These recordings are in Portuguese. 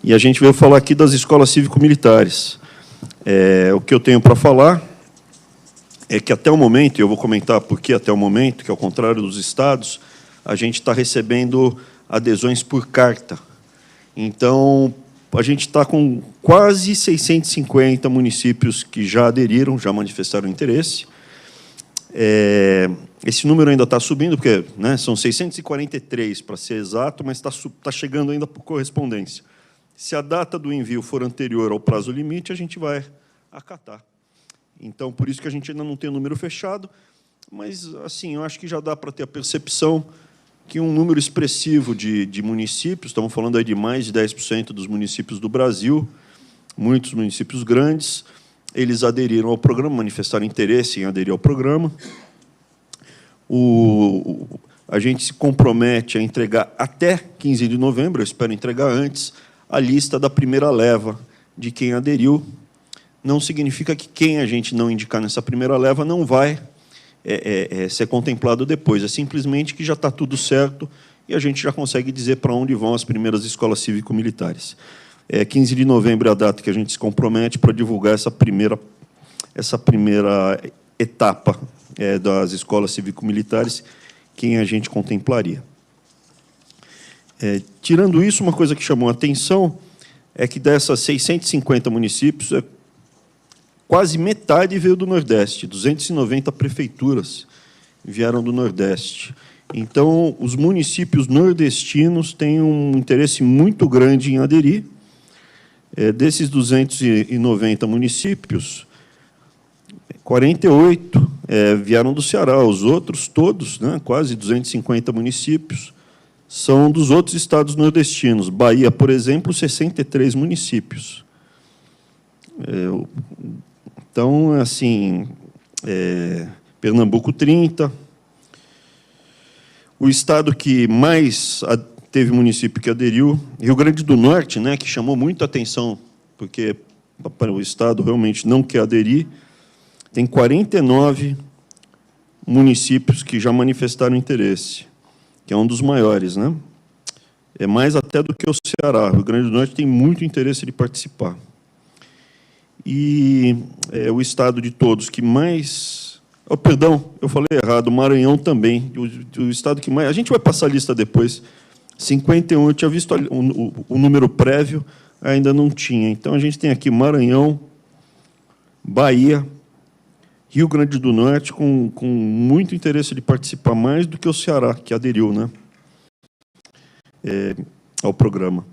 E a gente veio falar aqui das escolas cívico-militares. O que eu tenho para falar é que, até o momento, e eu vou comentar por que até o momento, que, ao contrário dos estados, a gente está recebendo adesões por carta. Então, a gente está com quase 650 municípios que já aderiram, já manifestaram interesse. Esse número ainda está subindo, porque, né, são 643, para ser exato, mas está chegando ainda por correspondência. Se a data do envio for anterior ao prazo limite, a gente vai acatar. Então, por isso que a gente ainda não tem o número fechado, mas, assim, eu acho que já dá para ter a percepção que um número expressivo de municípios, estamos falando aí de mais de 10% dos municípios do Brasil, muitos municípios grandes, eles aderiram ao programa, manifestaram interesse em aderir ao programa. A gente se compromete a entregar até 15 de novembro, eu espero entregar antes, a lista da primeira leva de quem aderiu. Não significa que quem a gente não indicar nessa primeira leva não vai ser contemplado depois. É simplesmente que já está tudo certo e a gente já consegue dizer para onde vão as primeiras escolas cívico-militares. 15 de novembro é a data que a gente se compromete para divulgar essa primeira etapa das escolas cívico-militares, quem a gente contemplaria. Tirando isso, uma coisa que chamou a atenção é que, dessas 650 municípios, quase metade veio do Nordeste, 290 prefeituras vieram do Nordeste. Então, os municípios nordestinos têm um interesse muito grande em aderir. Desses 290 municípios, 48 vieram do Ceará. Os outros todos, né, quase 250 municípios, são dos outros estados nordestinos. Bahia, por exemplo, 63 municípios. Então, assim, Pernambuco, 30. O estado que mais teve município que aderiu, Rio Grande do Norte, né, que chamou muita atenção, porque o estado realmente não quer aderir, tem 49 municípios que já manifestaram interesse, que é um dos maiores, né? É mais até do que o Ceará. O Rio Grande do Norte tem muito interesse de participar. E o estado de todos que mais... perdão, eu falei errado, o Maranhão também. O estado que mais... A gente vai passar a lista depois. 51, eu tinha visto o número prévio, ainda não tinha. Então, a gente tem aqui Maranhão, Bahia, Rio Grande do Norte, com muito interesse de participar, mais do que o Ceará, que aderiu, né, ao programa.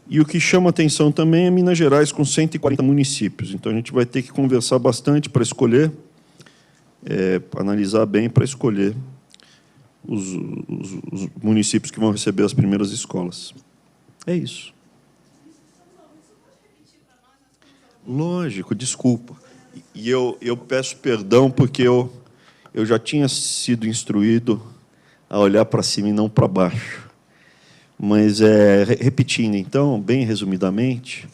E o que chama atenção também é Minas Gerais, com 140 municípios. Então, a gente vai ter que conversar bastante para escolher, analisar bem para escolher os municípios que vão receber as primeiras escolas. É isso. Lógico, desculpa. E eu peço perdão, porque eu já tinha sido instruído a olhar para cima e não para baixo. Mas, repetindo, então, bem resumidamente,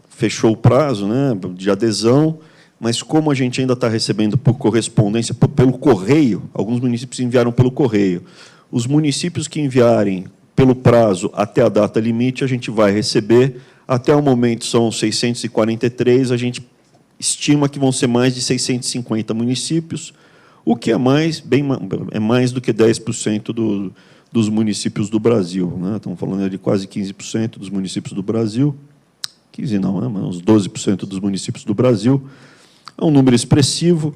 fechou o prazo, né, de adesão, mas, como a gente ainda está recebendo por correspondência, pelo correio, alguns municípios enviaram pelo correio, os municípios que enviarem pelo prazo até a data limite, a gente vai receber. Até o momento são 643, a gente estima que vão ser mais de 650 municípios, o que é mais do que 10% dos municípios do Brasil, né? Estamos falando de quase 15% dos municípios do Brasil. 15 não, né? Mas uns 12% dos municípios do Brasil. É um número expressivo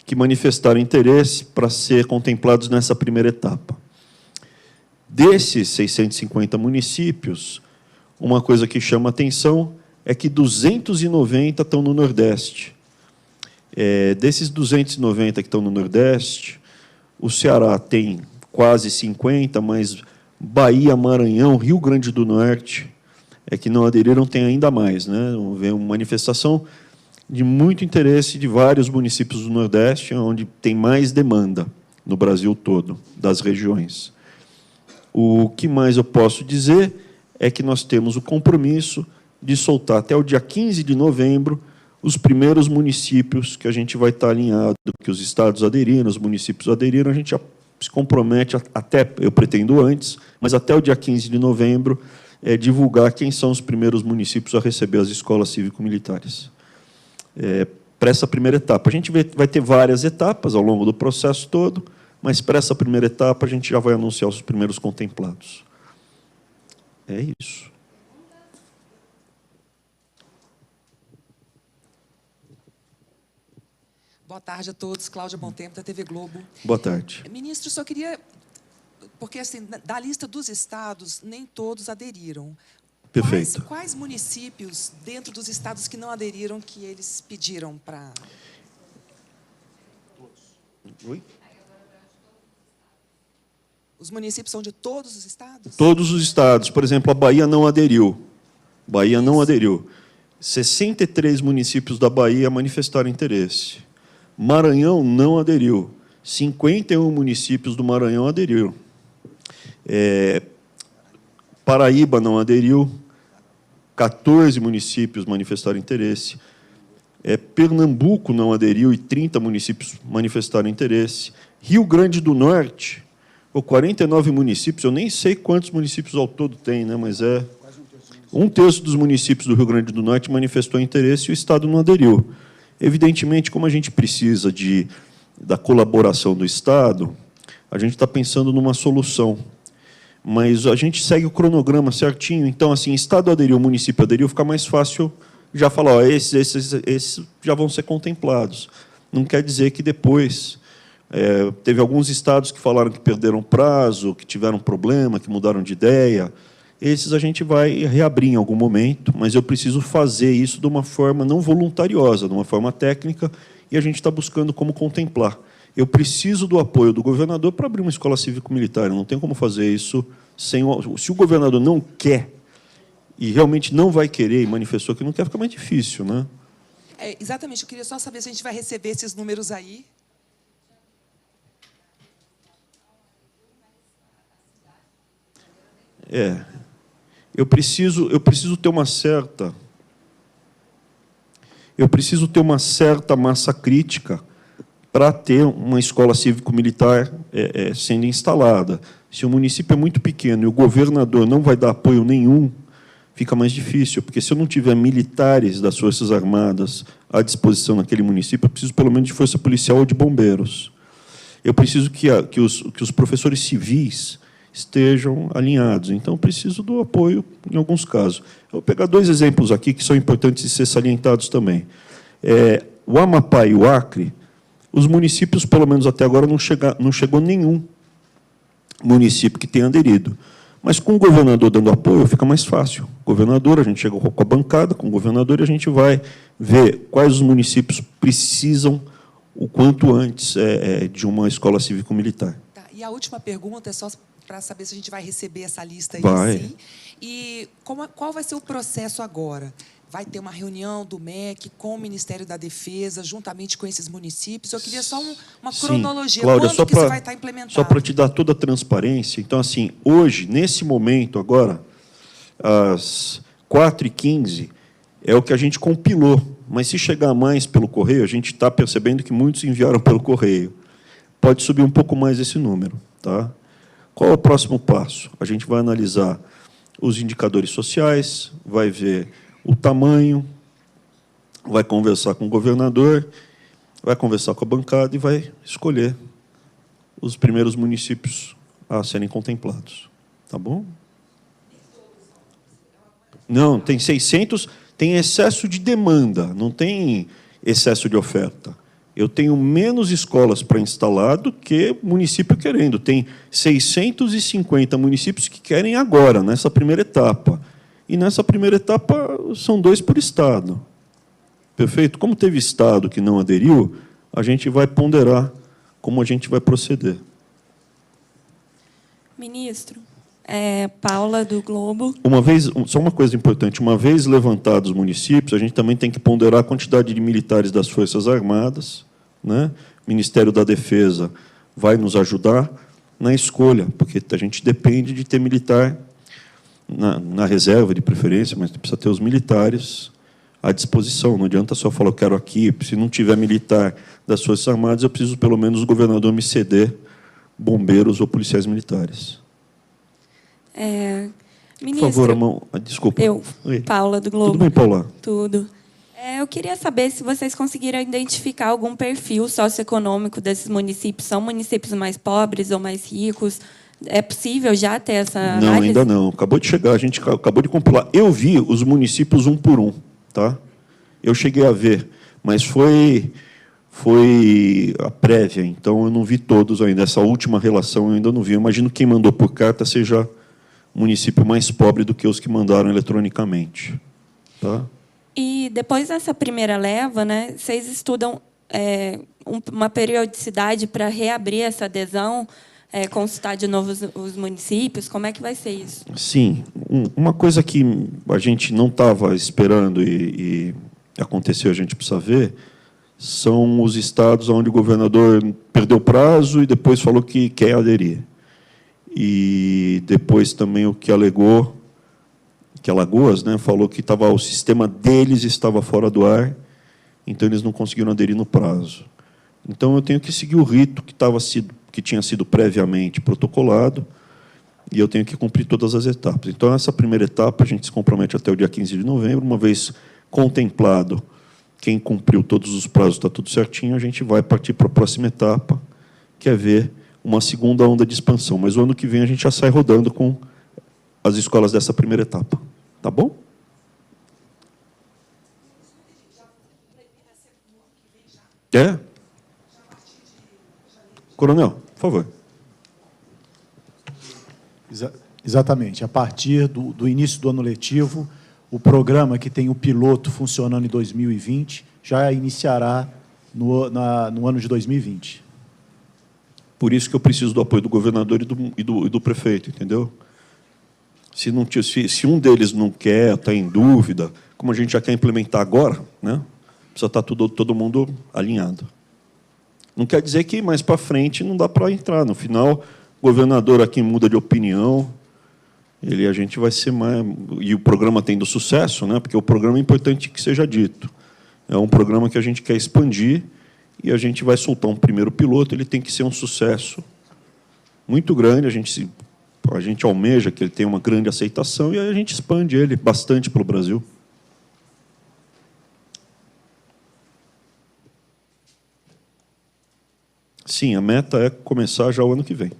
que manifestaram interesse para ser contemplados nessa primeira etapa. Desses 650 municípios, uma coisa que chama atenção é que 290 estão no Nordeste. Desses 290 que estão no Nordeste, o Ceará tem quase 50, mas Bahia, Maranhão, Rio Grande do Norte, que não aderiram, tem ainda mais, né? Vem uma manifestação de muito interesse de vários municípios do Nordeste, onde tem mais demanda no Brasil todo, das regiões. O que mais eu posso dizer é que nós temos o compromisso de soltar até o dia 15 de novembro os primeiros municípios que a gente vai estar alinhado, que os estados aderiram, os municípios aderiram, a gente já se compromete até, eu pretendo antes, mas até o dia 15 de novembro, divulgar quem são os primeiros municípios a receber as escolas cívico-militares. Para essa primeira etapa. A gente vai ter várias etapas ao longo do processo todo, mas para essa primeira etapa a gente já vai anunciar os primeiros contemplados. É isso. Boa tarde a todos. Cláudia Bontempo, da TV Globo. Boa tarde. Ministro, só queria... Porque, assim, da lista dos estados, nem todos aderiram. Perfeito. Quais municípios, dentro dos estados que não aderiram, que eles pediram para... Oi? Os municípios são de todos os estados? Todos os estados. Por exemplo, a Bahia não aderiu. Bahia não aderiu. 63 municípios da Bahia manifestaram interesse. Maranhão não aderiu. 51 municípios do Maranhão aderiram. Paraíba não aderiu. 14 municípios manifestaram interesse. Pernambuco não aderiu e 30 municípios manifestaram interesse. Rio Grande do Norte, 49 municípios, eu nem sei quantos municípios ao todo tem, né, mas um terço dos municípios do Rio Grande do Norte manifestou interesse e o Estado não aderiu. Evidentemente, como a gente precisa da colaboração do Estado, a gente está pensando numa solução. Mas a gente segue o cronograma certinho. Então, assim, Estado aderiu, município aderiu, fica mais fácil já falar, ó, esses já vão ser contemplados. Não quer dizer que depois... teve alguns estados que falaram que perderam prazo, que tiveram problema, que mudaram de ideia. Esses a gente vai reabrir em algum momento, mas eu preciso fazer isso de uma forma não voluntariosa, de uma forma técnica, e a gente está buscando como contemplar. Eu preciso do apoio do governador para abrir uma escola cívico-militar. Eu não tenho como fazer isso sem... Se o governador não quer, e realmente não vai querer, e manifestou que não quer, fica mais difícil, né? Exatamente. Eu queria só saber se a gente vai receber esses números aí. Eu preciso ter uma certa... Eu preciso ter uma certa massa crítica para ter uma escola cívico-militar sendo instalada. Se o município é muito pequeno e o governador não vai dar apoio nenhum, fica mais difícil, porque se eu não tiver militares das Forças Armadas à disposição naquele município, eu preciso pelo menos de força policial ou de bombeiros. Eu preciso que os professores civis estejam alinhados. Então, eu preciso do apoio em alguns casos. Eu vou pegar 2 exemplos aqui que são importantes de ser salientados também. O Amapá e o Acre, os municípios, pelo menos até agora, não chegou nenhum município que tenha aderido. Mas, com o governador dando apoio, fica mais fácil. O governador, a gente chega com a bancada, com o governador, e a gente vai ver quais os municípios precisam, o quanto antes, de uma escola cívico-militar. Tá, e a última pergunta é só para saber se a gente vai receber essa lista aí. Vai. Assim. E qual vai ser o processo agora? Vai ter uma reunião do MEC com o Ministério da Defesa, juntamente com esses municípios? Eu queria só uma cronologia. Cláudia, quando que isso vai estar implementado? Só para te dar toda a transparência. Então, assim, hoje, nesse momento, agora, às 4h15, é o que a gente compilou. Mas, se chegar mais pelo correio, a gente está percebendo que muitos enviaram pelo correio. Pode subir um pouco mais esse número. Tá? Qual é o próximo passo? A gente vai analisar os indicadores sociais, vai ver o tamanho, vai conversar com o governador, vai conversar com a bancada e vai escolher os primeiros municípios a serem contemplados. Tá bom? Não, tem 600, tem excesso de demanda, não tem excesso de oferta. Eu tenho menos escolas para instalar do que município querendo. Tem 650 municípios que querem agora, nessa primeira etapa. E, nessa primeira etapa, são 2 por estado. Perfeito? Como teve estado que não aderiu, a gente vai ponderar como a gente vai proceder. Ministro, Paula, do Globo. Só uma coisa importante. Uma vez levantados os municípios, a gente também tem que ponderar a quantidade de militares das Forças Armadas, né? O Ministério da Defesa vai nos ajudar na escolha, porque a gente depende de ter militar na reserva, de preferência, mas precisa ter os militares à disposição. Não adianta só falar, eu quero aqui. Se não tiver militar das Forças Armadas, eu preciso, pelo menos, o governador me ceder bombeiros ou policiais militares. Ministro, Por favor, a mão. Desculpa. eu, Oi. Paula do Globo. Tudo bem, Paula? Tudo. Eu queria saber se vocês conseguiram identificar algum perfil socioeconômico desses municípios. São municípios mais pobres ou mais ricos? É possível já ter essa Não, análise? ainda não. Acabou de chegar, a gente acabou de compilar. Eu vi os municípios um por um, tá? Eu cheguei a ver, mas foi a prévia, então eu não vi todos ainda. Essa última relação eu ainda não vi. Eu imagino que quem mandou por carta seja um município mais pobre do que os que mandaram eletronicamente. Tá? E depois dessa primeira leva, né, vocês estudam uma periodicidade para reabrir essa adesão, consultar de novo os municípios? Como é que vai ser isso? Sim. Uma coisa que a gente não estava esperando e aconteceu, a gente precisa ver, são os estados onde o governador perdeu o prazo e depois falou que quer aderir. E depois também o que alegou, que Alagoas, né, falou que o sistema deles estava fora do ar, então eles não conseguiram aderir no prazo. Então eu tenho que seguir o rito que tinha sido previamente protocolado, e eu tenho que cumprir todas as etapas. Então, essa primeira etapa, a gente se compromete até o dia 15 de novembro, uma vez contemplado quem cumpriu todos os prazos, está tudo certinho, a gente vai partir para a próxima etapa, que é ver uma segunda onda de expansão. Mas o ano que vem a gente já sai rodando com as escolas dessa primeira etapa. Tá bom? Coronel, por favor. Exatamente. A partir do início do ano letivo, o programa que tem o piloto funcionando em 2020 já iniciará no ano de 2020. Por isso que eu preciso do apoio do governador e do prefeito, entendeu? Se um deles não quer, está em dúvida, como a gente já quer implementar agora, né, precisa estar todo mundo alinhado. Não quer dizer que mais para frente não dá para entrar. No final, o governador aqui muda de opinião, a gente vai ser mais... E o programa tendo sucesso, né, porque o programa é importante que seja dito. É um programa que a gente quer expandir e a gente vai soltar um primeiro piloto, ele tem que ser um sucesso muito grande, a gente almeja que ele tenha uma grande aceitação e aí a gente expande ele bastante pelo Brasil. Sim, a meta é começar já o ano que vem,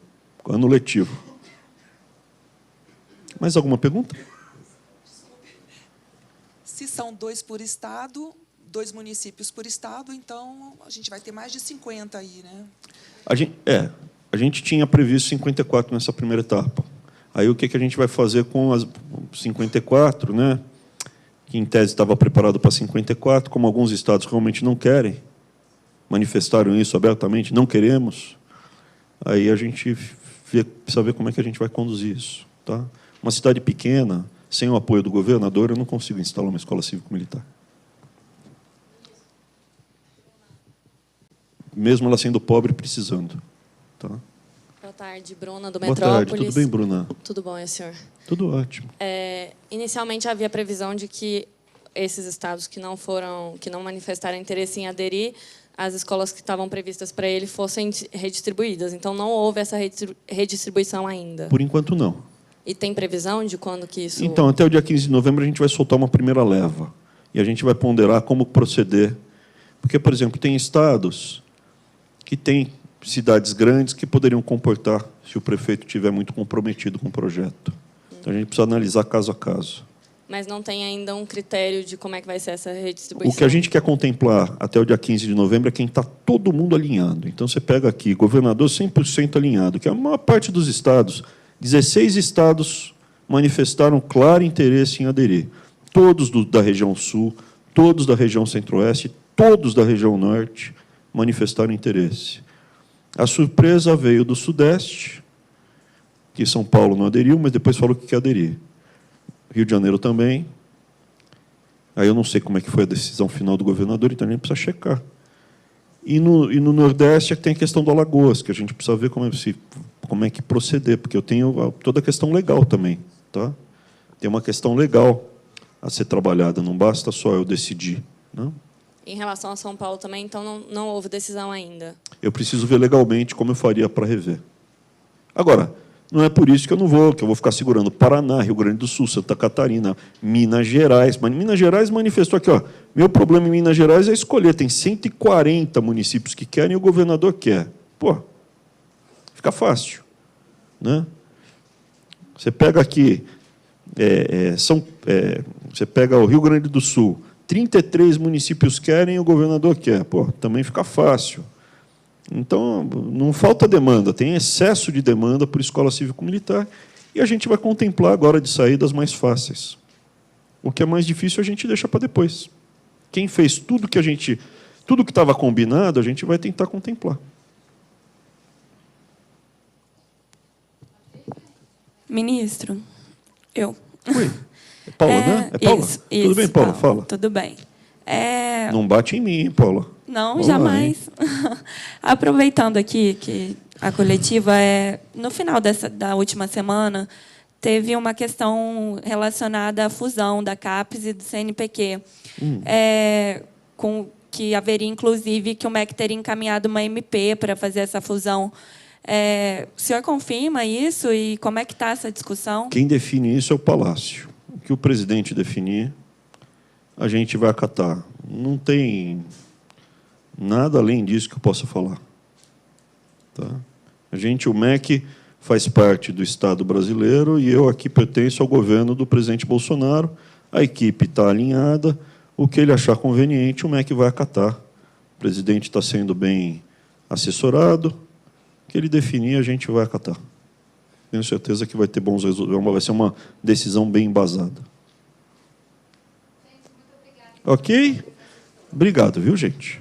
ano letivo. Mais alguma pergunta? Se são 2 por estado, 2 municípios por estado, então a gente vai ter mais de 50 aí, né? A gente tinha previsto 54 nessa primeira etapa. Aí o que a gente vai fazer com as 54, né? Que em tese estava preparado para 54, como alguns estados realmente não querem, manifestaram isso abertamente, não queremos, aí a gente precisa ver como é que a gente vai conduzir isso. Tá? Uma cidade pequena, sem o apoio do governador, eu não consigo instalar uma escola cívico-militar. Mesmo ela sendo pobre, precisando. Tá? Boa tarde, Bruna, do Boa Metrópolis. tarde, tudo bem, Bruna? Tudo bom, senhor? Tudo ótimo. Inicialmente havia previsão de que esses estados que não manifestaram interesse em aderir, as escolas que estavam previstas para ele fossem redistribuídas. Então, não houve essa redistribuição ainda. Por enquanto, não. E tem previsão de quando que isso... Então, até o dia 15 de novembro, a gente vai soltar uma primeira leva. E a gente vai ponderar como proceder. Porque, por exemplo, tem estados que têm cidades grandes que poderiam comportar se o prefeito estiver muito comprometido com o projeto. Então, a gente precisa analisar caso a caso. Mas não tem ainda um critério de como é que vai ser essa redistribuição? O que a gente quer contemplar até o dia 15 de novembro é quem está todo mundo alinhado. Então, você pega aqui, governador 100% alinhado, que é a maior parte dos estados. 16 estados manifestaram claro interesse em aderir. Todos da região sul, todos da região centro-oeste, todos da região norte manifestaram interesse. A surpresa veio do sudeste, que São Paulo não aderiu, mas depois falou que quer aderir. Rio de Janeiro também. Aí eu não sei como é que foi a decisão final do governador, então a gente precisa checar. E no Nordeste tem a questão do Alagoas, que a gente precisa ver como é que proceder, porque eu tenho toda a questão legal também. Tá? Tem uma questão legal a ser trabalhada, não basta só eu decidir. Não? Em relação a São Paulo também, então não houve decisão ainda? Eu preciso ver legalmente como eu faria para rever. Agora, Não é por isso que eu não vou, que eu vou ficar segurando Paraná, Rio Grande do Sul, Santa Catarina, Minas Gerais. Mas Minas Gerais manifestou aqui, ó, meu problema em Minas Gerais é escolher. Tem 140 municípios que querem e o governador quer. Pô, fica fácil, né? Você pega aqui, você pega o Rio Grande do Sul, 33 municípios querem e o governador quer. Pô, também fica fácil. Então, não falta demanda, tem excesso de demanda por escola cívico-militar e a gente vai contemplar agora de saídas mais fáceis. O que é mais difícil a gente deixa para depois. Quem fez tudo que estava combinado, a gente vai tentar contemplar. Ministro, eu. Oi. É Paula, né? É Paula? Isso, Tudo bem, Paula? Paula, Fala. Tudo bem. Não bate em mim, hein, Paula? Não, Vamos jamais. lá, Aproveitando aqui que a coletiva no final da última semana, teve uma questão relacionada à fusão da CAPES e do CNPq, com que haveria, inclusive, que o MEC teria encaminhado uma MP para fazer essa fusão. O senhor confirma isso e como é que está essa discussão? Quem define isso é o Palácio. O que o presidente definir, a gente vai acatar. Não tem nada além disso que eu possa falar. Tá? O MEC faz parte do Estado brasileiro e eu aqui pertenço ao governo do presidente Bolsonaro. A equipe está alinhada. O que ele achar conveniente, o MEC vai acatar. O presidente está sendo bem assessorado. O que ele definir, a gente vai acatar. Tenho certeza que vai ter bons resultados. Vai ser uma decisão bem embasada. Ok? Obrigado, viu, gente?